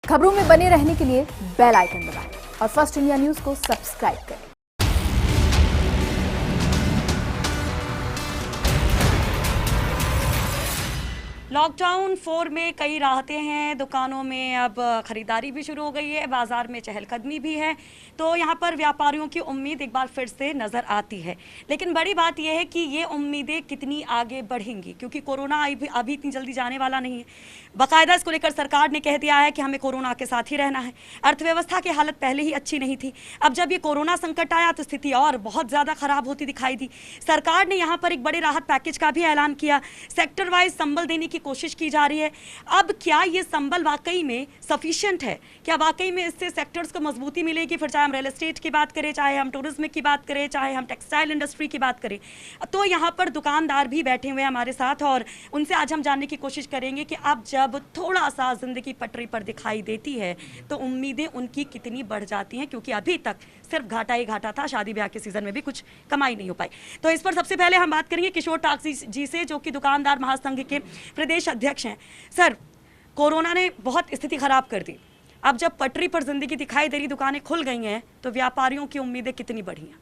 खबरों में बने रहने के लिए बेल आइकन दबाएं और फर्स्ट इंडिया न्यूज को सब्सक्राइब करें। लॉकडाउन 4 में कई राहतें हैं, दुकानों में अब खरीदारी भी शुरू हो गई है, बाजार में चहलकदमी भी है, तो यहाँ पर व्यापारियों की उम्मीद एक बार फिर से नज़र आती है। लेकिन बड़ी बात यह है कि ये उम्मीदें कितनी आगे बढ़ेंगी, क्योंकि कोरोना अभी इतनी जल्दी जाने वाला नहीं है। बाकायदा इसको लेकर सरकार ने कह दिया है कि हमें कोरोना के साथ ही रहना है। अर्थव्यवस्था की हालत पहले ही अच्छी नहीं थी, अब जब ये कोरोना संकट आया तो स्थिति और बहुत ज़्यादा खराब होती दिखाई दी। सरकार ने यहाँ पर एक बड़े राहत पैकेज का भी ऐलान किया, सेक्टर वाइज संबल देने की कोशिश की जा रही है। अब क्या ये संबल वाकई में सफिशिएंट है? क्या वाकई में इससे सेक्टर्स को मजबूती मिलेगी? फिर चाहे हम रियल एस्टेट की बात करें, चाहे हम टूरिज्म की बात करें, चाहे हम टेक्सटाइल इंडस्ट्री की बात करें, तो यहाँ पर दुकानदार भी बैठे हुए हैं हमारे साथ और उनसे आज हम जानने की कोशिश करेंगे कि अब जब थोड़ा सा जिंदगी पटरी पर दिखाई देती है तो उम्मीदें उनकी कितनी बढ़ जाती हैं, क्योंकि अभी तक सिर्फ घाटा ही घाटा था, शादी ब्याह के सीजन में भी कुछ कमाई नहीं हो पाई। तो इस पर सबसे पहले हम बात करेंगे किशोर टाक्सी जी से, जो कि दुकानदार महासंघ के प्रदेश अध्यक्ष हैं। सर, कोरोना ने बहुत स्थिति खराब कर दी, अब जब पटरी पर जिंदगी दिखाई दे रही, दुकानें खुल गई हैं, तो व्यापारियों की उम्मीदें कितनी बढ़ी हैं?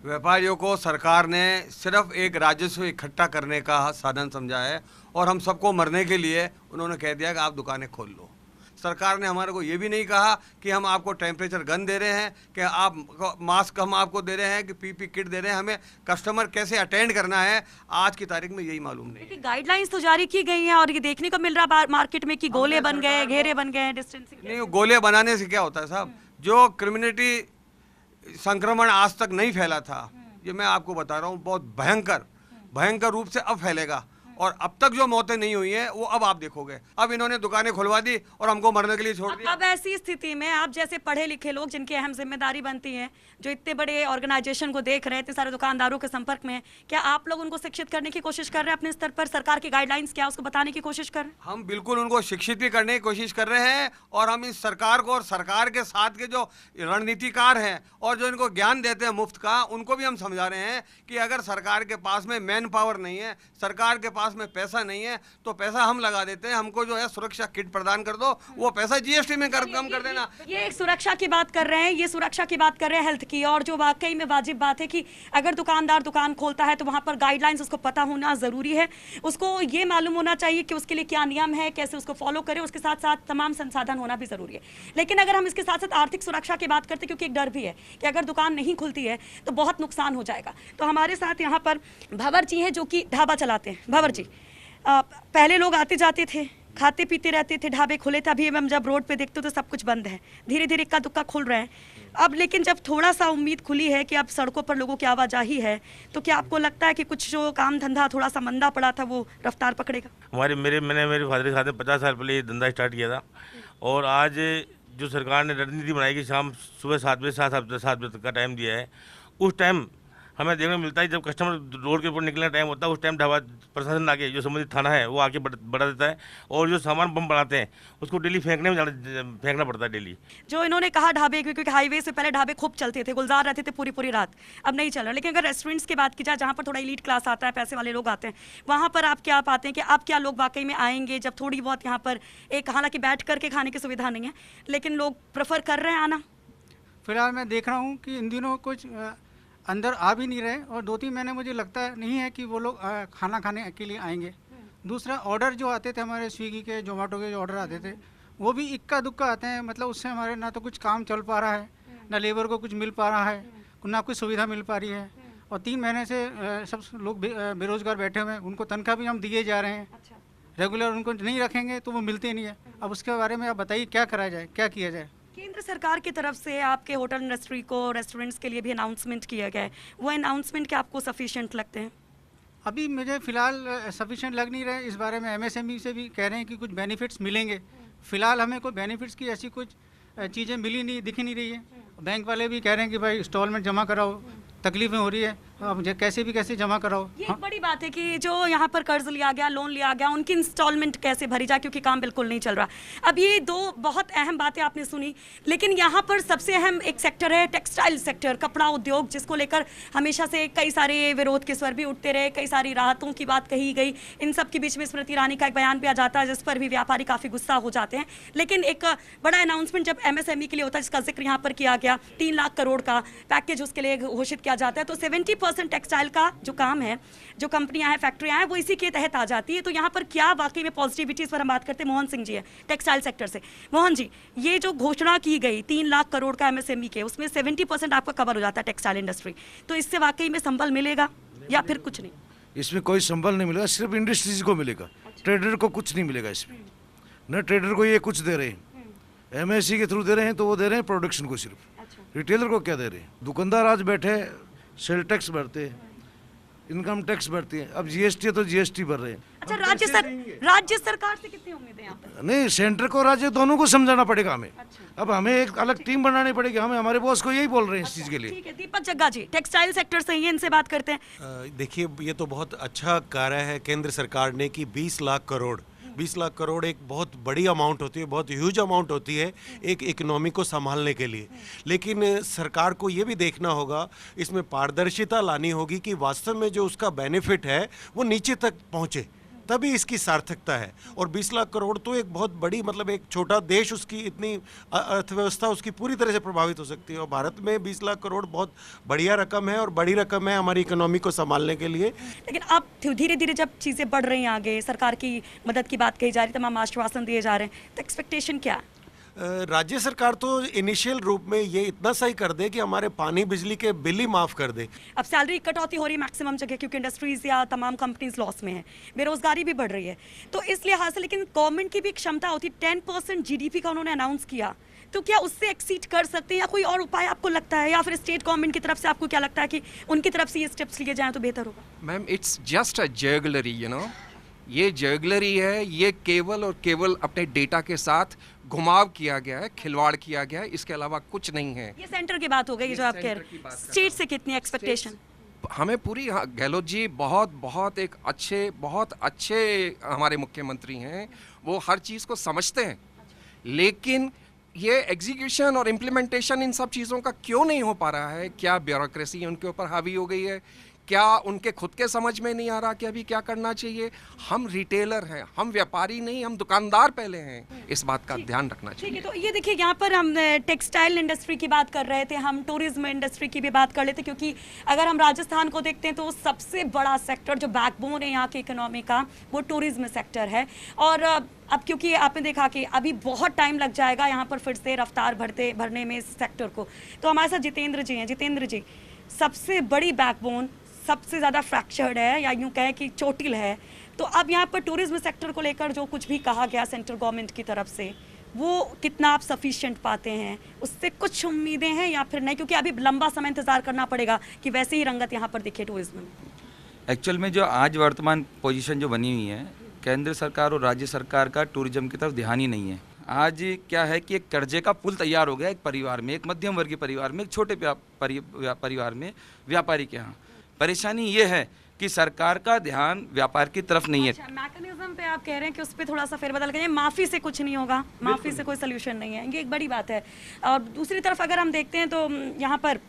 व्यापारियों को सरकार ने सिर्फ एक राजस्व इकट्ठा करने का साधन समझा है और हम सबको मरने के लिए उन्होंने कह दिया कि आप दुकानें खोल लो। सरकार ने हमारे को ये भी नहीं कहा कि हम आपको टेम्परेचर गन दे रहे हैं, कि आप मास्क हम आपको दे रहे हैं, कि पीपी किट दे रहे हैं। हमें कस्टमर कैसे अटेंड करना है आज की तारीख में यही मालूम नहीं। गाइडलाइंस तो जारी की गई हैं और ये देखने को मिल रहा मार्केट में कि गोले बन गए, घेरे बन गए, डिस्टेंसिंग नहीं, गोले बनाने से क्या होता है साहब? जो कम्युनिटी संक्रमण आज तक नहीं फैला था, ये मैं आपको बता रहा हूँ, बहुत भयंकर रूप से अब फैलेगा। और अब तक जो मौतें नहीं हुई हैं वो अब आप देखोगे। अब इन्होंने दुकानें खुलवा दी और हमको मरने के लिए छोड़ दिया। अब ऐसी स्थिति में आप जैसे पढ़े लिखे लोग, जिनकी अहम जिम्मेदारी बनती है, जो इतने बड़े ऑर्गेनाइजेशन को देख रहे हैं, इतने सारे दुकानदारों के संपर्क में हैं, क्या आप लोग उनको शिक्षित करने की कोशिश कर रहे हैं अपने स्तर पर? सरकार की गाइडलाइंस क्या उसको बताने की कोशिश कर रहे हैं? हम बिल्कुल उनको शिक्षित भी करने की कोशिश कर रहे हैं और हम इस सरकार को और सरकार के साथ के जो रणनीतिकार हैं और जो इनको ज्ञान देते हैं मुफ्त का, उनको भी हम समझा रहे हैं कि अगर सरकार के पास में मैन पावर नहीं है, सरकार के पास में पैसा नहीं है, तो पैसा हम लगा देते हैं। हमको जो है सुरक्षा किट प्रदान कर दो, वो पैसा जीएसटी में कम कर देना। ये एक सुरक्षा की बात कर रहे हैं, ये सुरक्षा की बात कर रहे हैं हेल्थ की, और जो वाकई में वाजिब बात है कि अगर दुकानदार दुकान खोलता है तो वहां पर गाइडलाइंस उसको पता होना जरूरी है। उसको ये मालूम होना चाहिए कि उसके लिए क्या नियम है, कैसे उसको फॉलो करे, उसके साथ साथ तमाम संसाधन होना भी जरूरी है। लेकिन अगर हम इसके साथ साथ आर्थिक सुरक्षा की बात करते हैं, क्योंकि एक डर भी है कि अगर दुकान नहीं खुलती है तो बहुत नुकसान हो जाएगा, तो हमारे साथ यहाँ पर भंवर जी हैं, जो कि ढाबा चलाते हैं। भंवर जी, पहले लोग आते जाते थे, खाते पीते रहते थे, ढाबे खुले थे, अभी हम जब रोड पे देखते तो सब कुछ बंद है, धीरे धीरे इक्का दुक्का खुल रहे हैं अब। लेकिन जब थोड़ा सा उम्मीद खुली है कि अब सड़कों पर लोगों की आवाजाही है, तो क्या आपको लगता है कि कुछ जो काम धंधा थोड़ा सा मंदा पड़ा था वो रफ्तार पकड़ेगा? मैंने मेरे फादर के साथ 50 साल पहले ये धंधा स्टार्ट किया था और आज जो सरकार ने रणनीति बनाई कि शाम सुबह 7 बजे 7 बजे तक का टाइम दिया है, उस टाइम हमें देखने को मिलता है जब कस्टमर रोड के ऊपर निकलने का टाइम होता है, उस टाइम ढाबा प्रशासन आके, जो संबंधित थाना है वो आके बढ़ा देता है और जो सामान बम बनाते हैं उसको डेली फेंकना पड़ता है डेली। जो इन्होंने कहा ढाबे, क्योंकि हाईवे से पहले ढाबे खूब चलते थे, गुलजार रहते थे पूरी रात, अब नहीं चल रहा। लेकिन अगर रेस्टोरेंट्स की बात की जाए, जहाँ पर थोड़ा एलीट क्लास आता है, पैसे वाले लोग आते हैं, वहाँ पर आप क्या पाते हैं कि अब क्या लोग वाकई में आएंगे जब थोड़ी बहुत यहाँ पर एक, हालांकि बैठ करके खाने की सुविधा नहीं है, लेकिन लोग प्रेफर कर रहे हैं आना? फिलहाल मैं देख रहा हूँ कि इन दिनों कुछ अंदर आ भी नहीं रहे और 2-3 महीने मुझे लगता नहीं है कि वो लोग खाना खाने के लिए आएंगे। दूसरा, ऑर्डर जो आते थे हमारे स्विगी के, जोमेटो के जो ऑर्डर आते थे, वो भी इक्का दुक्का आते हैं। मतलब उससे हमारे ना तो कुछ काम चल पा रहा है, ना लेबर को कुछ मिल पा रहा है, ना कुछ सुविधा मिल पा रही है। और 3 महीने से सब लोग बेरोजगार बैठे हुए हैं, उनको तनख्वाह भी हम दिए जा रहे हैं। रेगुलर उनको नहीं रखेंगे तो वो मिलते नहीं है। अब उसके बारे में आप बताइए क्या करा जाए, क्या किया जाए? केंद्र सरकार की तरफ से आपके होटल इंडस्ट्री को, रेस्टोरेंट्स के लिए भी अनाउंसमेंट किया गया है, वो अनाउंसमेंट क्या आपको सफिशिएंट लगते हैं? अभी मुझे फ़िलहाल सफिशिएंट लग नहीं रहे। इस बारे में एमएसएमई से भी कह रहे हैं कि कुछ बेनिफिट्स मिलेंगे। फ़िलहाल हमें कोई बेनिफिट्स की ऐसी कुछ चीज़ें मिली नहीं, दिख नहीं रही है। बैंक वाले भी कह रहे हैं कि भाई इंस्टॉलमेंट जमा कराओ, तकलीफ़ें हो रही है। मुझे कैसे जमा कराओ। ये एक बड़ी बात है कि जो यहाँ पर कर्ज लिया गया, लोन लिया गया, उनकी इंस्टॉलमेंट कैसे भरी जाए, क्योंकि काम बिल्कुल नहीं चल रहा। अब ये दो बहुत अहम बातें आपने सुनी, लेकिन यहाँ पर सबसे अहम एक सेक्टर है टेक्सटाइल सेक्टर, कपड़ा उद्योग, जिसको लेकर हमेशा से कई सारे विरोध के स्वर भी उठते रहे, कई सारी राहतों की बात कही गई। इन सब के बीच में स्मृति ईरानी का एक बयान भी आ जाता है, जिस पर भी व्यापारी काफ़ी गुस्सा हो जाते हैं। लेकिन एक बड़ा अनाउंसमेंट जब MSME के लिए होता है, जिसका जिक्र यहाँ पर किया गया, 3 लाख करोड़ का पैकेज उसके लिए घोषित किया जाता है, तो 70% टेक्सटाइल का जो काम है, जो कंपनियां हैं, फैक्ट्रियां हैं, वो इसी के तहत आ जाती है। तो यहाँ पर क्या वाकई में पॉजिटिविटी, इस पर हम बात करते हैं। मोहन सिंह जी है टेक्सटाइल सेक्टर से। मोहन जी, ये जो घोषणा की गई 3 लाख करोड़ का MSME के, उसमें 70% आपका कवर हो जाता है टेक्सटाइल इंडस्ट्री, तो इससे वाकई में संबल मिलेगा या फिर कुछ नहीं? इसमें कोई संबल नहीं मिलेगा, सिर्फ इंडस्ट्रीज को मिलेगा। ट्रेडर को कुछ नहीं मिलेगा इसमें। न ट्रेडर को ये कुछ दे रहे हैं, MSC के थ्रू दे रहे हैं, तो वो दे रहे हैं प्रोडक्शन को सिर्फ। रिटेलर को क्या दे रहे हैं? दुकानदार आज बैठे सेल टैक्स भरते हैं, इनकम टैक्स भरती है, अब GST है तो GST भर रहे हैं। अच्छा, राज्य सरकार से कितनी उम्मीदें यहाँ पर? नहीं, सेंटर को राज्य दोनों को समझाना पड़ेगा हमें। अब हमें एक अलग टीम बनानी पड़ेगी, हमें हमारे बॉस को यही बोल रहे हैं इस चीज़ के लिए। ठीक है, दीपक जग्गा जी टेक्सटाइल सेक्टर से ही, इनसे बात करते हैं। देखिए, ये तो बहुत अच्छा कार्य है केंद्र सरकार ने कि 20 लाख करोड़ एक बहुत बड़ी अमाउंट होती है, बहुत ह्यूज अमाउंट होती है एक इकोनॉमी को संभालने के लिए। लेकिन सरकार को ये भी देखना होगा, इसमें पारदर्शिता लानी होगी कि वास्तव में जो उसका बेनिफिट है वो नीचे तक पहुँचे, तभी इसकी सार्थकता है। और 20 लाख करोड़ तो एक बहुत बड़ी, मतलब एक छोटा देश, उसकी इतनी अर्थव्यवस्था उसकी पूरी तरह से प्रभावित हो सकती है। और भारत में 20 लाख करोड़ बहुत बढ़िया रकम है और बड़ी रकम है हमारी इकोनॉमी को संभालने के लिए। लेकिन अब धीरे धीरे जब चीज़ें बढ़ रही हैं आगे, सरकार की मदद की बात कही जा रही है, तमाम आश्वासन दिए जा रहे हैं, तो एक्सपेक्टेशन क्या है? राज्य सरकार तो इनिशियल रूप में ये इतना सही कर दे कि हमारे पानी बिजली के बिल ही माफ़ कर दे। अब सैलरी कटौती हो रही है मैक्सिमम जगह, क्योंकि इंडस्ट्रीज या तमाम कंपनीज लॉस में है, बेरोजगारी भी बढ़ रही है, तो इस लिहाज से। लेकिन गवर्नमेंट की भी क्षमता होती, 10% GDP का उन्होंने अनाउंस किया, तो क्या उससे एक्सीड कर सकते हैं या कोई और उपाय आपको लगता है, या फिर स्टेट गवर्नमेंट की तरफ से आपको क्या लगता है कि उनकी तरफ से ये स्टेप्स लिए जाएं तो बेहतर होगा? मैम, इट्स जस्ट अ जर्गलरी, ये जर्गलरी है। ये केवल और केवल अपने डेटा के साथ घुमाव किया गया है, खिलवाड़ किया गया है, इसके अलावा कुछ नहीं है। ये सेंटर की बात हो गई जो आप कह रहे हैं। स्टेट से कितनी एक्सपेक्टेशन? हमें पूरी, गहलोत जी बहुत एक बहुत अच्छे हमारे मुख्यमंत्री हैं, वो हर चीज़ को समझते हैं, लेकिन ये एग्जीक्यूशन और इम्प्लीमेंटेशन इन सब चीज़ों का क्यों नहीं हो पा रहा है? क्या ब्यूरोक्रेसी उनके ऊपर हावी हो गई है? क्या उनके खुद के समझ में नहीं आ रहा कि अभी क्या करना चाहिए? हम रिटेलर हैं, हम व्यापारी नहीं, हम दुकानदार पहले हैं, इस बात का ध्यान रखना चाहिए। ठीक है, तो ये देखिए, यहाँ पर हम टेक्सटाइल इंडस्ट्री की बात कर रहे थे, हम टूरिज्म इंडस्ट्री की भी बात कर लेते, क्योंकि अगर हम राजस्थान को देखते हैं तो सबसे बड़ा सेक्टर जो बैकबोन है यहाँ की इकोनॉमी का, वो टूरिज्म सेक्टर है। और अब क्योंकि आपने देखा कि अभी बहुत टाइम लग जाएगा यहाँ पर फिर से रफ्तार भरने में इस सेक्टर को, तो हमारे साथ जितेंद्र जी हैं। जितेंद्र जी, सबसे बड़ी बैकबोन सबसे ज़्यादा फ्रैक्चर्ड है, या यूँ कहें कि चोटिल है, तो अब यहाँ पर टूरिज्म सेक्टर को लेकर जो कुछ भी कहा गया सेंट्रल गवर्नमेंट की तरफ से, वो कितना आप सफिशिएंट पाते हैं? उससे कुछ उम्मीदें हैं या फिर नहीं, क्योंकि अभी लंबा समय इंतजार करना पड़ेगा कि वैसे ही रंगत यहाँ पर दिखे टूरिज्म में? एक्चुअल में जो आज वर्तमान पोजीशन जो बनी हुई है, केंद्र सरकार और राज्य सरकार का टूरिज्म की तरफ ध्यान ही नहीं है। आज क्या है कि एक कर्जे का पुल तैयार हो गया एक परिवार में, एक मध्यम वर्गीय परिवार में, एक छोटे परिवार में, व्यापारी के यहाँ। परेशानी ये है कि सरकार का ध्यान व्यापार की तरफ नहीं है। अच्छा, मैकेनिज्म पे आप कह रहे हैं कि उस पर थोड़ा सा फेरबदल करिए, माफ़ी से कुछ नहीं होगा, माफ़ी से कोई सोल्यूशन नहीं है, ये एक बड़ी बात है। और दूसरी तरफ अगर हम देखते हैं तो यहाँ पर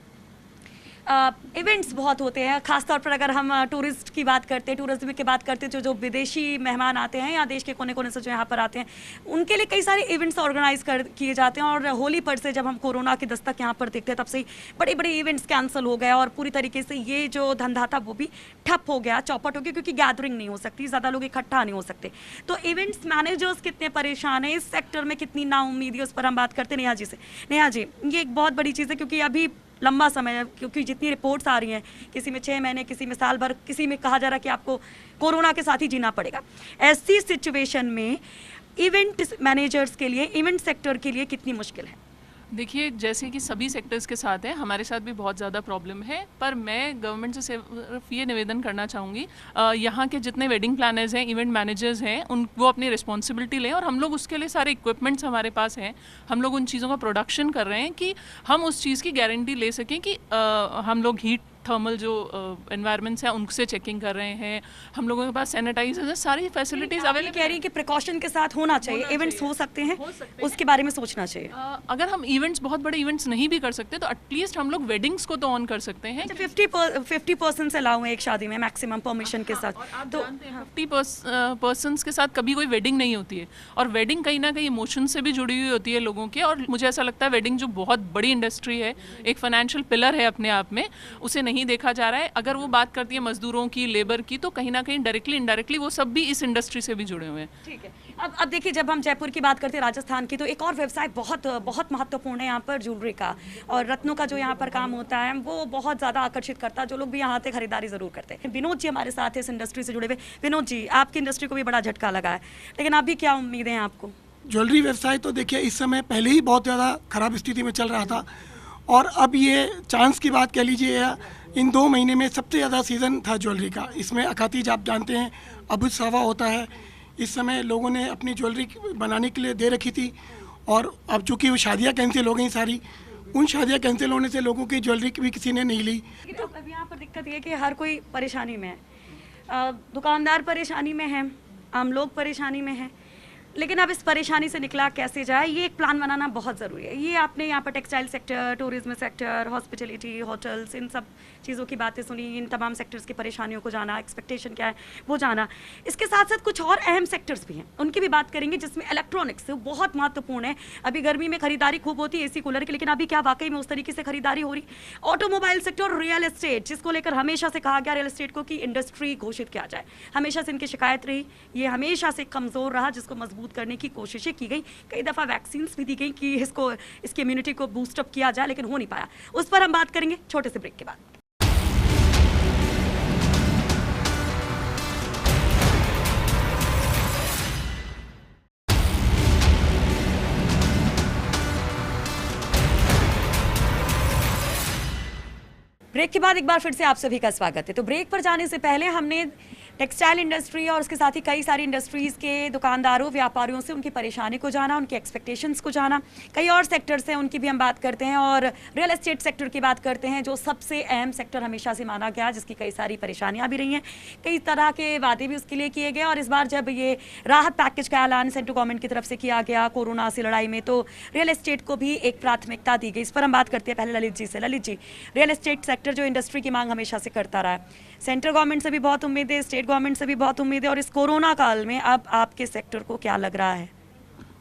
इवेंट्स बहुत होते हैं, खासतौर पर अगर हम टूरिस्ट की बात करते हैं, टूरिज्म की बात करते हैं, जो विदेशी मेहमान आते हैं या देश के कोने कोने से जो यहाँ पर आते हैं, उनके लिए कई सारे इवेंट्स ऑर्गेनाइज किए जाते हैं। और होली पर से जब हम कोरोना की दस्तक यहाँ पर देखते हैं, तब से बड़े बड़े इवेंट्स कैंसिल हो गए और पूरी तरीके से ये जो धंधा था वो भी ठप हो गया, चौपट हो गया, क्योंकि गैदरिंग नहीं हो सकती, ज़्यादा लोग इकट्ठा नहीं हो सकते। तो इवेंट्स मैनेजर्स कितने परेशान हैं, इस सेक्टर में कितनी नाउम्मीदी है, उस पर हम बात करते हैं नेहा जी से। नेहा जी, ये एक बहुत बड़ी चीज़ है, क्योंकि अभी लंबा समय है, क्योंकि जितनी रिपोर्ट्स आ रही हैं, किसी में 6 महीने, किसी में साल भर, किसी में कहा जा रहा है कि आपको कोरोना के साथ ही जीना पड़ेगा। ऐसी सिचुएशन में इवेंट मैनेजर्स के लिए, इवेंट सेक्टर के लिए कितनी मुश्किल है? देखिए, जैसे कि सभी सेक्टर्स के साथ है, हमारे साथ भी बहुत ज़्यादा प्रॉब्लम है, पर मैं गवर्नमेंट से सिर्फ ये निवेदन करना चाहूँगी, यहाँ के जितने वेडिंग प्लानर्स हैं, इवेंट मैनेजर्स हैं, वो अपनी रिस्पॉन्सिबिलिटी लें, और हम लोग उसके लिए सारे इक्विपमेंट्स हमारे पास हैं, हम लोग उन चीज़ों का प्रोडक्शन कर रहे हैं कि हम उस चीज़ की गारंटी ले सकें कि हम लोग हीट थर्मल जो एनवायरनमेंट्स हैं उनसे चेकिंग कर रहे हैं, हम लोगों के पास सैनिटाइजर्स हैं, सारी फैसिलिटीज़ अवेलेबल कह रही हैं कि प्रिकॉशन के साथ होना चाहिए, इवेंट्स हो सकते हैं, उसके बारे में सोचना चाहिए। अगर हम इवेंट्स, बहुत बड़े इवेंट्स नहीं भी कर सकते तो एटलीस्ट हम लोग वेडिंग्स को तो ऑन कर सकते हैं। 50% अलाउ है एक शादी में मैक्सिमम परमिशन के साथ, तो 50% के साथ कभी कोई वेडिंग नहीं होती है, और वेडिंग कहीं ना कहीं इमोशन से भी जुड़ी हुई होती है लोगों के। और मुझे ऐसा लगता है वेडिंग जो बहुत बड़ी इंडस्ट्री है, एक फाइनेंशियल पिलर है अपने आप में, उसे नहीं देखा जा रहा है। अगर वो बात करती है मजदूरों की, लेबर की, तो कहीं ना कहीं डायरेक्टली इनडायरेक्टली वो सब भी इस इंडस्ट्री से भी जुड़े हुए हैं। ठीक है, अब देखिए, जब हम जयपुर की बात करते हैं, राजस्थान की, तो एक और व्यवसाय बहुत बहुत महत्वपूर्ण है यहाँ पर, ज्वेलरी का और रत्नों का जो यहाँ पर काम होता है वो बहुत ज़्यादा आकर्षित करता है, जो लोग भी यहाँ आते खरीदारी ज़रूर करते हैं। विनोद जी हमारे साथ है इस इंडस्ट्री से जुड़े हुए। विनोद जी, आपकी इंडस्ट्री को भी बड़ा झटका लगा है, लेकिन अभी क्या उम्मीदें हैं आपको? ज्वेलरी व्यवसाय तो देखिए इस समय पहले ही बहुत ज़्यादा खराब स्थिति में चल रहा था, और अब ये चांस की बात कह लीजिए, या इन 2 महीने में सबसे ज़्यादा सीज़न था ज्वेलरी का। इसमें अखातीज आप जानते हैं अबुझ सावा होता है, इस समय लोगों ने अपनी ज्वेलरी बनाने के लिए दे रखी थी, और अब चूँकि वो शादियाँ कैंसिल हो गई सारी, उन शादियाँ कैंसिल होने से लोगों की ज्वेलरी भी किसी ने नहीं ली। अब यहाँ पर दिक्कत ये है कि हर कोई परेशानी में है, दुकानदार परेशानी में है, आम लोग परेशानी में हैं, लेकिन अब इस परेशानी से निकला कैसे जाए, ये एक प्लान बनाना बहुत ज़रूरी है। ये आपने यहाँ पर textile sector, tourism sector, hospitality, hotels, इन सब चीज़ों की बातें सुनी, इन तमाम सेक्टर्स की परेशानियों को जाना, एक्सपेक्टेशन क्या है वो जाना। इसके साथ साथ कुछ और अहम सेक्टर्स भी हैं, उनकी भी बात करेंगे, जिसमें इलेक्ट्रॉनिक्स बहुत महत्वपूर्ण है। अभी गर्मी में खरीदारी खूब होती है एसी कूलर की, लेकिन अभी क्या वाकई में उस तरीके से खरीदारी हो रही? ऑटोमोबाइल सेक्टर, रियल एस्टेट, जिसको लेकर हमेशा से कहा गया रियल एस्टेट को कि इंडस्ट्री घोषित किया जाए, हमेशा से इनकी शिकायत रही, ये हमेशा से कमज़ोर रहा, जिसको मजबूत करने की कोशिशें की गई, कई दफ़ा वैक्सीन्स भी दी गई कि इसकी इम्यूनिटी को बूस्टअप किया जाए, लेकिन हो नहीं पाया। उस पर हम बात करेंगे छोटे से ब्रेक के बाद। ब्रेक के बाद एक बार फिर से आप सभी का स्वागत है। तो ब्रेक पर जाने से पहले हमने टेक्सटाइल इंडस्ट्री और उसके साथ ही कई सारी इंडस्ट्रीज़ के दुकानदारों, व्यापारियों से उनकी परेशानी को जाना, उनके एक्सपेक्टेशंस को जाना। कई और सेक्टर्स हैं, उनकी भी हम बात करते हैं, और रियल एस्टेट सेक्टर की बात करते हैं, जो सबसे अहम सेक्टर हमेशा से माना गया, जिसकी कई सारी परेशानियाँ भी रही हैं, कई तरह के वादे भी उसके लिए किए गए। और इस बार जब ये राहत पैकेज का ऐलान सेंट्रल गवर्नमेंट की तरफ से किया गया कोरोना से लड़ाई में, तो रियल एस्टेट को भी एक प्राथमिकता दी गई। इस पर हम बात करते हैं पहले ललित जी से। Lalit ji, real estate sector जो इंडस्ट्री की मांग हमेशा से करता रहा है, सेंट्रल गवर्नमेंट से भी बहुत उम्मीद है, स्टेट गवर्नमेंट से भी बहुत उम्मीद है, और इस कोरोना काल में अब आपके सेक्टर को क्या लग रहा है?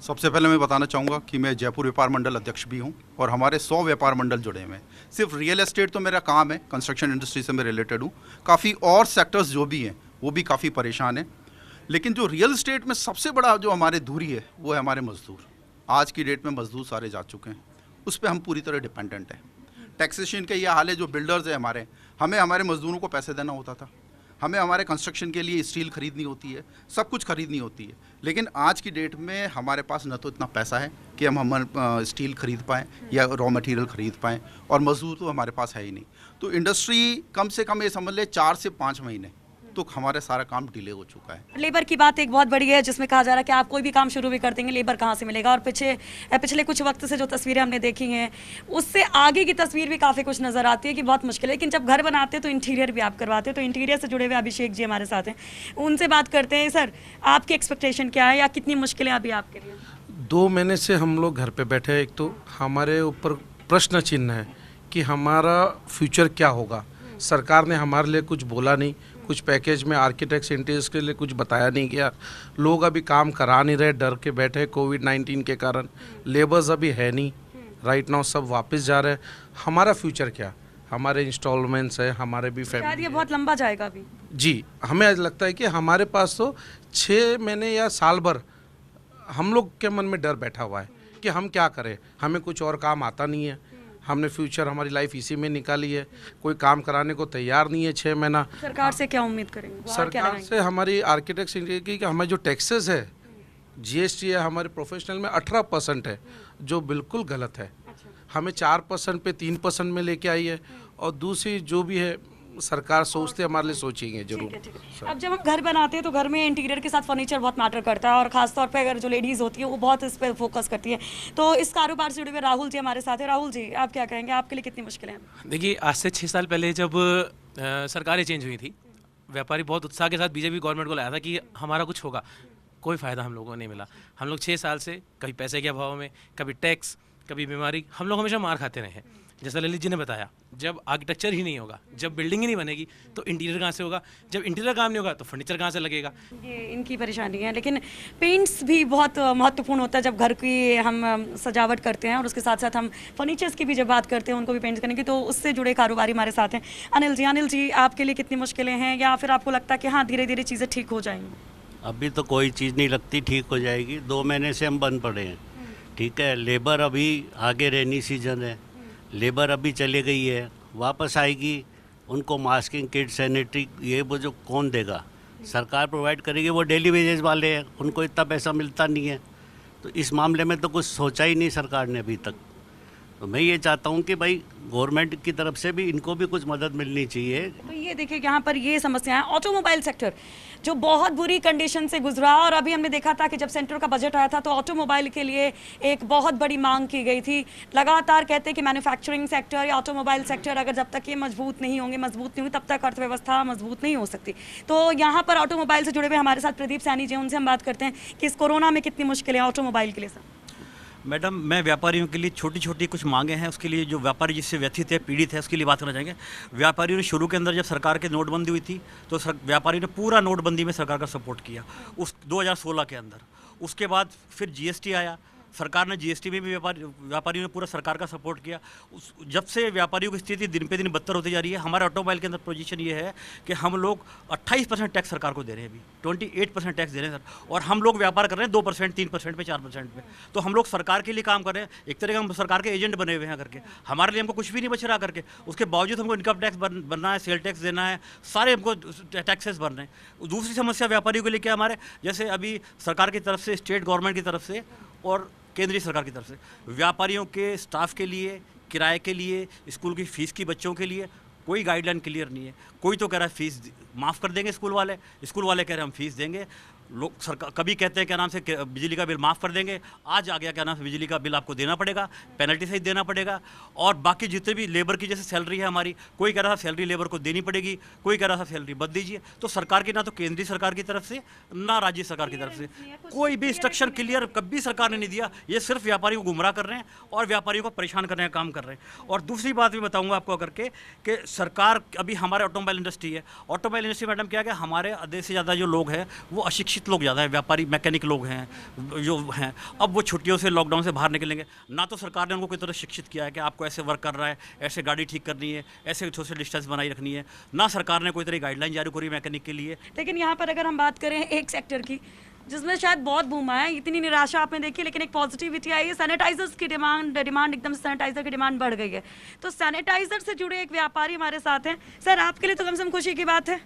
सबसे पहले मैं बताना चाहूँगा कि मैं जयपुर व्यापार मंडल अध्यक्ष भी हूँ, और हमारे 100 व्यापार मंडल जुड़े हुए हैं। सिर्फ रियल एस्टेट तो मेरा काम है, कंस्ट्रक्शन इंडस्ट्री से मैं रिलेटेड हूँ। काफ़ी और सेक्टर्स जो भी हैं वो भी काफ़ी परेशान हैं, लेकिन जो रियल एस्टेट में सबसे बड़ा जो हमारे दूरी है वो है हमारे मजदूर। आज की डेट में मजदूर सारे जा चुके हैं, उस पर हम पूरी तरह डिपेंडेंट हैं। टैक्सेशन का ये हाल है, जो बिल्डर्स हैं हमें हमारे मजदूरों को पैसे देना होता था, हमें हमारे कंस्ट्रक्शन के लिए स्टील खरीदनी होती है, सब कुछ खरीदनी होती है, लेकिन आज की डेट में हमारे पास न तो इतना पैसा है कि हम स्टील खरीद पाएँ या रॉ मटेरियल खरीद पाएँ, और मजदूर तो हमारे पास है ही नहीं। तो इंडस्ट्री कम से कम ये समझ ले 4 से 5 महीने तो हमारा सारा काम डिले हो चुका है। लेबर की बात एक बहुत बड़ी है, जिसमें कहा जा रहा है कि आप कोई भी काम शुरू भी कर देंगे, लेबर कहाँ से मिलेगा? और पिछले कुछ वक्त से जो तस्वीरें हमने देखी हैं, उससे आगे की तस्वीर भी काफ़ी कुछ नज़र आती है कि बहुत मुश्किल है। लेकिन जब घर बनाते हैं तो इंटीरियर भी आप करवाते हैं, तो इंटीरियर से जुड़े हुए अभिषेक जी हमारे साथ हैं, उनसे बात करते हैं। सर, आपकी एक्सपेक्टेशन क्या है, या कितनी मुश्किलें अभी आपके लिए? 2 महीने से हम लोग घर पे बैठे हैं। एक तो हमारे ऊपर प्रश्न चिन्ह है कि हमारा फ्यूचर क्या होगा। सरकार ने हमारे लिए कुछ बोला नहीं, कुछ पैकेज में आर्किटेक्ट्स इंटीरियर्स के लिए कुछ बताया नहीं गया। लोग अभी काम करा नहीं रहे, डर के बैठे कोविड-19 के कारण। लेबर्स अभी है नहीं, राइट नाउ सब वापस जा रहे हैं। हमारा फ्यूचर क्या? हमारे इंस्टॉलमेंट्स है, हमारे भी फैमिली, शायद ये बहुत लंबा जाएगा अभी। जी, हमें लगता है कि हमारे पास तो 6 महीने या साल भर हम लोग के मन में डर बैठा हुआ है कि हम क्या करें, हमें कुछ और काम आता नहीं है, हमने फ्यूचर हमारी लाइफ इसी में निकाली है, कोई काम कराने को तैयार नहीं है 6 महीना। सरकार से क्या उम्मीद करेंगे? सरकार से हमारी आर्किटेक्ट्स की हमारे जो टैक्सेस है, जीएसटी है, हमारे प्रोफेशनल में 18% है, जो बिल्कुल गलत है। हमें 4% पे 3% में लेके आई है, और दूसरी जो भी है सरकार सोचते हमारे लिए सोचेंगे जरूर। अब जब हम घर बनाते हैं तो घर में इंटीरियर के साथ फर्नीचर बहुत मैटर करता है और खासतौर पे अगर जो लेडीज़ होती है वो बहुत इस पर फोकस करती है। तो इस कारोबार से जुड़े हुए राहुल जी हमारे साथ है। राहुल जी, आप क्या कहेंगे, आपके लिए कितनी मुश्किलें हैं? देखिए, आज से 6 साल पहले जब सरकारें चेंज हुई थी, व्यापारी बहुत उत्साह के साथ बीजेपी गवर्नमेंट को लाया था कि हमारा कुछ होगा। कोई फ़ायदा हम लोगों को नहीं मिला। हम लोग 6 साल से कभी पैसे के अभाव में, कभी टैक्स, कभी बीमारी, हम लोग हमेशा मार खाते रहे हैं। जैसा ललित जी ने बताया, जब आर्किटेक्चर ही नहीं होगा, जब बिल्डिंग ही नहीं बनेगी तो इंटीरियर कहाँ से होगा, जब इंटीरियर काम नहीं होगा तो फर्नीचर कहाँ से लगेगा। ये इनकी परेशानी है। लेकिन पेंट्स भी बहुत महत्वपूर्ण होता है जब घर की हम सजावट करते हैं, और उसके साथ साथ हम फर्नीचर्स की भी जब बात करते हैं, उनको भी पेंट करने की, तो उससे जुड़े कारोबारी हमारे साथ हैं। अनिल जी, आपके लिए कितनी मुश्किलें हैं, या फिर आपको लगता है कि हाँ धीरे धीरे चीज़ें ठीक हो जाएंगी? अभी तो कोई चीज़ नहीं लगती ठीक हो जाएगी। 2 महीने से हम बंद पड़े हैं। ठीक है, लेबर अभी आगे रेनी सीजन है, लेबर अभी चली गई है, वापस आएगी, उनको मास्किंग किट, सैनिटरी, ये वो जो कौन देगा? सरकार प्रोवाइड करेगी, वो डेली वेजेस वाले हैं, उनको इतना पैसा मिलता नहीं है। तो इस मामले में तो कुछ सोचा ही नहीं सरकार ने अभी तक। तो मैं ये चाहता हूँ कि भाई गवर्नमेंट की तरफ से भी इनको भी कुछ मदद मिलनी चाहिए। तो ये देखिए, यहाँ पर ये समस्या है। ऑटोमोबाइल सेक्टर जो बहुत बुरी कंडीशन से गुजरा, और अभी हमने देखा था कि जब सेंटर का बजट आया था तो ऑटोमोबाइल के लिए एक बहुत बड़ी मांग की गई थी। लगातार कहते हैं कि मैन्युफैक्चरिंग सेक्टर या ऑटोमोबाइल सेक्टर अगर जब तक ये मजबूत नहीं होंगे तब तक अर्थव्यवस्था मजबूत नहीं हो सकती। तो यहाँ पर ऑटोमोबाइल से जुड़े हुए हमारे साथ प्रदीप सैनी जी, उनसे हम बात करते हैं कि इस कोरोना में कितनी मुश्किलें ऑटोमोबाइल के लिए। सर मैडम, मैं व्यापारियों के लिए छोटी छोटी कुछ मांगे हैं, उसके लिए जो व्यापारी जिससे व्यथित है, पीड़ित है, उसके लिए बात करना चाहेंगे। व्यापारियों ने शुरू के अंदर जब सरकार के नोटबंदी हुई थी तो व्यापारी ने पूरा नोटबंदी में सरकार का सपोर्ट किया उस 2016 के अंदर। उसके बाद फिर जीएसटी आया, सरकार ने जीएसटी में भी व्यापारियों ने पूरा सरकार का सपोर्ट किया। जब से व्यापारियों की स्थिति दिन पे दिन बदतर होती जा रही है। हमारे ऑटोमोबाइल के अंदर पोजीशन ये है कि हम लोग 28% टैक्स सरकार को दे रहे हैं, अभी 28% टैक्स दे रहे हैं सर, और हम लोग व्यापार कर रहे हैं 2%, 3% पे, 4% पे। तो हम लोग सरकार के लिए काम कर रहे हैं, एक तरह का हम सरकार के एजेंट बने हुए हैं करके। हमारे लिए हमको कुछ भी नहीं बच रहा करके, उसके बावजूद हमको इनकम टैक्स बनना है, सेल टैक्स देना है, सारे हमको टैक्सेस भरने हैं। दूसरी समस्या व्यापारियों के लिए क्या, हमारे जैसे अभी सरकार की तरफ से, स्टेट गवर्नमेंट की तरफ से और केंद्रीय सरकार की तरफ से व्यापारियों के स्टाफ के लिए, किराए के लिए, स्कूल की फ़ीस की बच्चों के लिए कोई गाइडलाइन क्लियर नहीं है। कोई तो कह रहा है फ़ीस माफ़ कर देंगे स्कूल वाले कह रहे हैं हम फ़ीस देंगे। लोग सरकार कभी कहते हैं क्या नाम से बिजली का बिल माफ़ कर देंगे, आज आ गया क्या नाम से बिजली का बिल आपको देना पड़ेगा, पेनल्टी सहित देना पड़ेगा। और बाकी जितने भी लेबर की जैसे सैलरी है हमारी, कोई कह रहा था सैलरी लेबर को देनी पड़ेगी, कोई कह रहा था सैलरी बद दीजिए। तो सरकार की ना तो केंद्रीय सरकार की तरफ से ना राज्य सरकार की तरफ से कोई भी इंस्ट्रक्शन क्लियर कभी सरकार ने नहीं दिया। ये सिर्फ व्यापारियों को गुमराह कर रहे हैं और व्यापारियों को परेशान करने का काम कर रहे हैं। और दूसरी बात भी बताऊँगा आपको करके कि सरकार अभी हमारे ऑटोमोबाइल इंडस्ट्री है, ऑटोमोबाइल इंडस्ट्री मैडम क्या है, हमारे आधे से ज़्यादा जो लोग हैं वो अशिक्षित लोग ज़्यादा है, व्यापारी मैकेनिक लोग हैं जो हैं। अब वो छुट्टियों से, लॉकडाउन से बाहर निकलेंगे, ना तो सरकार ने उनको कोई तरह शिक्षित किया है कि आपको ऐसे वर्क कर रहा है, ऐसे गाड़ी ठीक करनी है, ऐसे सोशल डिस्टेंस बनाई रखनी है, ना सरकार ने कोई तरह गाइडलाइन जारी करी मैकेनिक के लिए। लेकिन यहाँ पर अगर हम बात करें एक सेक्टर की जिसमें शायद बहुत बूम आया, इतनी निराशा आपने देखी, लेकिन एक पॉजिटिविटी आई है। सैनिटाइजर्स की डिमांड एकदम सैनिटाइजर की डिमांड बढ़ गई है। तो सैनिटाइजर से जुड़े एक व्यापारी हमारे साथ हैं। सर, आपके लिए तो कम से कम खुशी की बात है।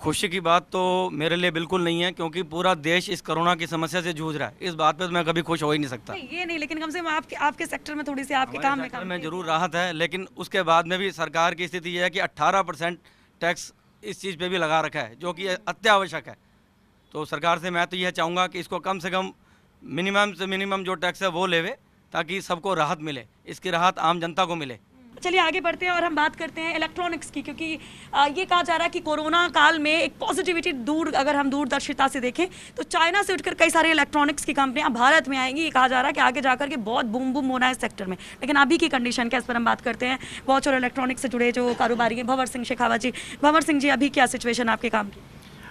खुशी की बात तो मेरे लिए बिल्कुल नहीं है, क्योंकि पूरा देश इस कोरोना की समस्या से जूझ रहा है। इस बात पे तो मैं कभी खुश हो ही नहीं सकता। ये नहीं, लेकिन कम से कम आपके सेक्टर में थोड़ी सी आपके काम में जरूर राहत है, लेकिन उसके बाद में भी सरकार की स्थिति यह है कि 18% टैक्स इस चीज़ पे भी लगा रखा है, जो कि अत्यावश्यक है। तो सरकार से मैं तो यह चाहूँगा कि इसको कम से कम मिनिमम से मिनिमम जो टैक्स है वो लेवे, ताकि सबको राहत मिले, इसकी राहत आम जनता को मिले। चलिए आगे बढ़ते हैं और हम बात करते हैं इलेक्ट्रॉनिक्स की, क्योंकि ये कहा जा रहा है कि कोरोना काल में एक पॉजिटिविटी अगर हम दूरदर्शिता से देखें तो चाइना से उठकर कई सारे इलेक्ट्रॉनिक्स की कंपनियां भारत में आएंगी। ये कहा जा रहा है कि आगे जाकर के बहुत बूम होना है इस सेक्टर में। लेकिन अभी की कंडीशन क्या, इस पर हम बात करते हैं वॉच और इलेक्ट्रॉनिक्स से जुड़े जो कारोबारी हैं, भंवर सिंह शेखावत जी। भंवर सिंह जी, अभी क्या सिचुएशन आपके काम की?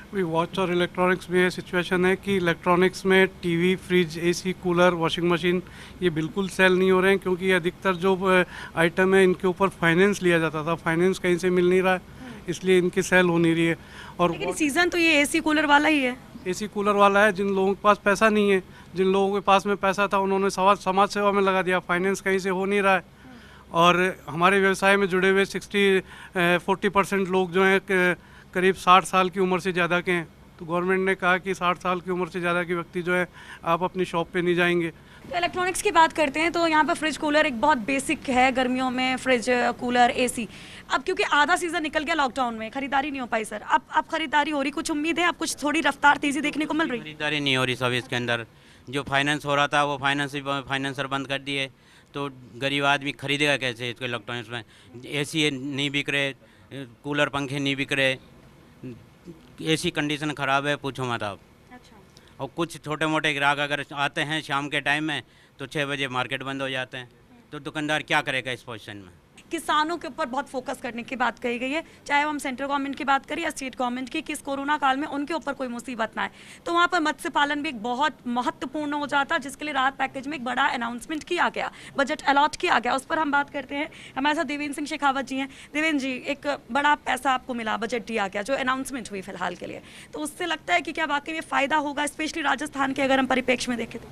अभी वॉच और इलेक्ट्रॉनिक्स में ये सिचुएशन है कि इलेक्ट्रॉनिक्स में TV, fridge, AC, cooler, washing machine ये बिल्कुल सेल नहीं हो रहे हैं, क्योंकि अधिकतर जो आइटम है इनके ऊपर फाइनेंस लिया जाता था, फाइनेंस कहीं से मिल नहीं रहा है, इसलिए इनकी सेल हो नहीं रही है। और लेकिन सीजन तो ये एसी कूलर वाला ही है। एसी कूलर वाला है। जिन लोगों के पास पैसा नहीं है, जिन लोगों के पास में पैसा था, उन्होंने समाज सेवा में लगा दिया, फाइनेंस कहीं से हो नहीं रहा है। और हमारे व्यवसाय में जुड़े हुए 40% लोग जो हैं करीब 60 साल की उम्र से ज़्यादा के हैं। तो गवर्नमेंट ने कहा कि 60 साल की उम्र से ज़्यादा के व्यक्ति जो है आप अपनी शॉप पे नहीं जाएंगे। तो इलेक्ट्रॉनिक्स की बात करते हैं तो यहाँ पर फ्रिज कूलर एक बहुत बेसिक है गर्मियों में, फ्रिज कूलर एसी। अब क्योंकि आधा सीजन निकल गया लॉकडाउन में, खरीदारी नहीं हो पाई सर, अब खरीदारी हो रही, कुछ उम्मीद है, अब कुछ थोड़ी रफ्तार तेजी देखने को मिल रही? खरीदारी नहीं हो रही सब, इसके अंदर जो फाइनेंस हो रहा था वो फाइनेंसर बंद कर दिए, तो गरीब आदमी खरीदेगा कैसे इसके इलेक्ट्रॉनिक्स में? एसी नहीं बिक रहे, कूलर पंखे नहीं बिक रहे, एसी कंडीशन ख़राब है, पूछो मत आप। और कुछ छोटे मोटे ग्राहक अगर आते हैं शाम के टाइम में तो 6 बजे मार्केट बंद हो जाते हैं, तो दुकानदार क्या करेगा इस पोजीशन में? किसानों के ऊपर बहुत फोकस करने की बात कही गई है, चाहे हम सेंट्रल गवर्नमेंट की बात करें या स्टेट गवर्नमेंट की, कि इस कोरोना काल में उनके ऊपर कोई मुसीबत ना आए। तो वहाँ पर मत्स्य पालन भी एक बहुत महत्वपूर्ण हो जाता, जिसके लिए राहत पैकेज में एक बड़ा अनाउंसमेंट किया गया, बजट अलॉट किया गया, उस पर हम बात करते हैं। हमारे साथ देवेंद्र सिंह शेखावत जी हैं। देवेंद्र जी, एक बड़ा पैसा आपको मिला, बजट दिया गया, जो अनाउंसमेंट हुई फिलहाल के लिए, तो उससे लगता है कि क्या वाकई में फ़ायदा होगा, स्पेशली राजस्थान के अगर हम परिप्रेक्ष्य में देखें तो?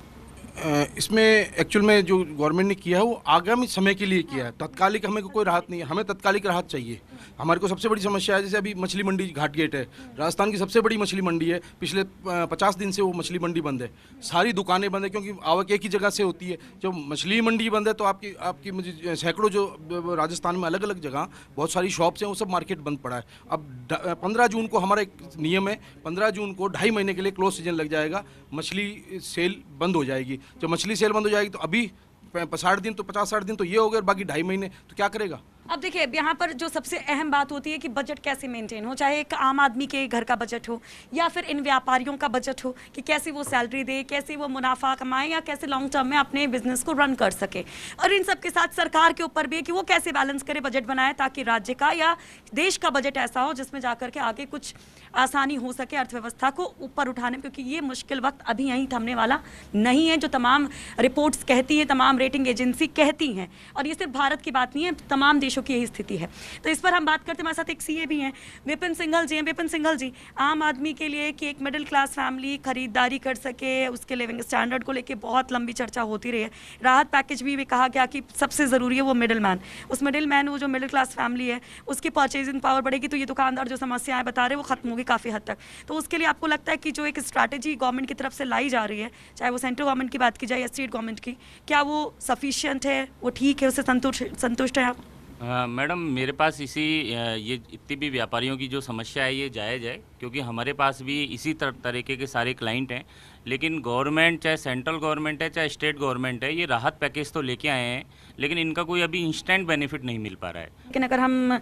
इसमें एक्चुअल में जो गवर्नमेंट ने किया है वो आगामी समय के लिए किया है, तत्कालिक हमें कोई राहत नहीं है, हमें तत्कालिक राहत चाहिए। हमारे को सबसे बड़ी समस्या है, जैसे अभी मछली मंडी घाट गेट है, राजस्थान की सबसे बड़ी मछली मंडी है, पिछले 50 दिन से वो मछली मंडी बंद है, सारी दुकानें बंद है, क्योंकि आवक एक ही जगह से होती है। जब मछली मंडी बंद है तो आपकी मुझे सैकड़ों जो राजस्थान में अलग अलग जगह बहुत सारी शॉप्स हैं, वो सब मार्केट बंद पड़ा है। अब 15 जून को हमारा एक नियम है, 15 जून को 2.5 महीने के लिए क्लोज सीजन लग जाएगा, मछली सेल बंद हो जाएगी। जब मछली सेल बंद हो जाएगी तो अभी 60 दिन तो 50-60 दिन तो ये हो गए, और बाकी 2.5 महीने तो क्या करेगा? अब देखिए, यहाँ पर जो सबसे अहम बात होती है कि बजट कैसे मेंटेन हो, चाहे एक आम आदमी के घर का बजट हो या फिर इन व्यापारियों का बजट हो, कि कैसे वो सैलरी दे, कैसे वो मुनाफा कमाए, या कैसे लॉन्ग टर्म में अपने बिजनेस को रन कर सके। और इन सब के साथ सरकार के ऊपर भी है कि वो कैसे बैलेंस करे, बजट बनाए, ताकि राज्य का या देश का बजट ऐसा हो जिसमें जाकर के आगे कुछ आसानी हो सके अर्थव्यवस्था को ऊपर उठाने में, क्योंकि ये मुश्किल वक्त अभी यहीं थमने वाला नहीं है, जो तमाम रिपोर्ट्स कहती है, तमाम रेटिंग एजेंसी कहती हैं। और ये सिर्फ भारत की बात नहीं है, तमाम देशों की यही स्थिति है। तो इस पर हम बात करते हैं, हमारे साथ एक सीए भी हैं, विपिन सिंघल जी हैं। विपिन सिंघल जी, आम आदमी के लिए कि एक मिडिल क्लास फैमिली खरीदारी कर सके, उसके लिविंग स्टैंडर्ड को लेकर बहुत लंबी चर्चा होती रही है। राहत पैकेज भी कहा गया कि सबसे ज़रूरी है वो मिडिल मैन, उस मिडिल मैन, वो जो मिडिल क्लास फैमिली है उसकी परचेजिंग पावर बढ़ेगी, तो ये दुकानदार जो समस्याएं बता रहे हैं वो खत्म होगी काफ़ी हद तक। तो उसके लिए आपको लगता है कि जो एक स्ट्रैटेजी गवर्नमेंट की तरफ से लाई जा रही है, चाहे वो सेंट्रल गवर्नमेंट की बात की जाए या स्टेट गवर्नमेंट की, क्या वो सफिशिएंट है, वो ठीक है, उससे संतुष्ट है आप? मैडम, मेरे पास ये इतनी भी व्यापारियों की जो समस्या है ये जायज़ है, क्योंकि हमारे पास भी इसी तरीके के सारे क्लाइंट हैं। लेकिन गवर्नमेंट, चाहे सेंट्रल गवर्नमेंट है चाहे स्टेट गवर्नमेंट है, ये राहत पैकेज तो लेके आए हैं, लेकिन इनका कोई अभी इंस्टेंट बेनिफिट नहीं मिल पा रहा है। लेकिन अगर हम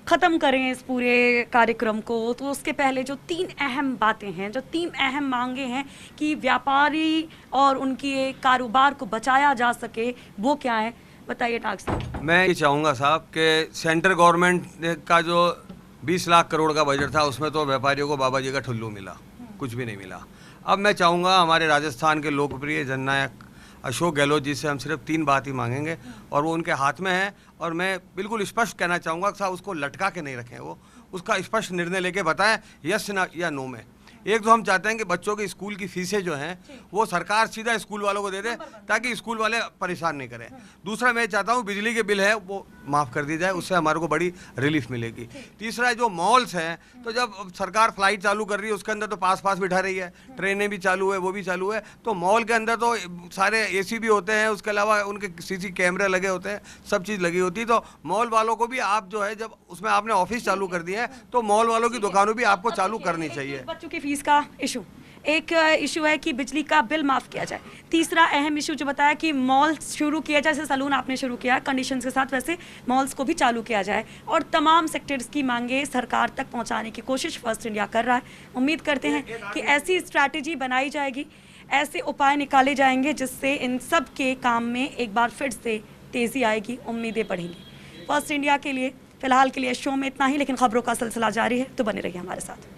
ख़त्म करें इस पूरे कार्यक्रम को, तो उसके पहले जो 3 अहम बातें हैं, जो 3 अहम मांगे हैं कि व्यापारी और उनके कारोबार को बचाया जा सके, वो क्या है, बताइए डॉक्टर साहब। मैं ये चाहूँगा साहब कि सेंट्रल गवर्नमेंट का जो 20 लाख करोड़ का बजट था, उसमें तो व्यापारियों को बाबा जी का ठुल्लू मिला, कुछ भी नहीं मिला। अब मैं चाहूँगा हमारे राजस्थान के लोकप्रिय जननायक अशोक गहलोत जी से हम सिर्फ 3 बात ही मांगेंगे, और वो उनके हाथ में है। और मैं बिल्कुल स्पष्ट कहना चाहूँगा कि साहब उसको लटका के नहीं रखें, वो उसका स्पष्ट निर्णय लेके बताएं यस ना या नो में। एक तो हम चाहते हैं कि बच्चों की स्कूल की फीसें जो हैं वो सरकार सीधा स्कूल वालों को दे दे, ताकि स्कूल वाले परेशान नहीं करें। दूसरा मैं चाहता हूँ बिजली के बिल है वो माफ़ कर दी जाए, उससे हमारे को बड़ी रिलीफ मिलेगी। तीसरा, जो मॉल्स हैं, तो जब सरकार फ्लाइट चालू कर रही है उसके अंदर तो पास बिठा रही है, ट्रेनें भी चालू है, वो भी चालू है, तो मॉल के अंदर तो सारे AC भी होते हैं, उसके अलावा उनके CC कैमरे लगे होते हैं, सब चीज़ लगी होती है। तो मॉल वालों को भी आप जो है, जब उसमें आपने ऑफिस चालू कर दिया है तो मॉल वालों की दुकानों भी आपको चालू करनी चाहिए। बच्चों की फीस का इशू, एक इशू है कि बिजली का बिल माफ़ किया जाए। तीसरा अहम इशू जो बताया कि मॉल शुरू किया जाए, जैसे सलून आपने शुरू किया कंडीशंस के साथ, वैसे मॉल्स को भी चालू किया जाए, और तमाम सेक्टर्स की मांगे सरकार तक पहुंचाने की कोशिश फर्स्ट इंडिया कर रहा है। उम्मीद करते हैं कि ऐसी स्ट्रैटेजी बनाई जाएगी, ऐसे उपाय निकाले जाएंगे जिससे इन सब के काम में एक बार फिर से तेज़ी आएगी, उम्मीदें बढ़ेंगी। फर्स्ट इंडिया के लिए फ़िलहाल के लिए शो में इतना ही, लेकिन खबरों का सिलसिला जारी है, तो बने रहिए हमारे साथ।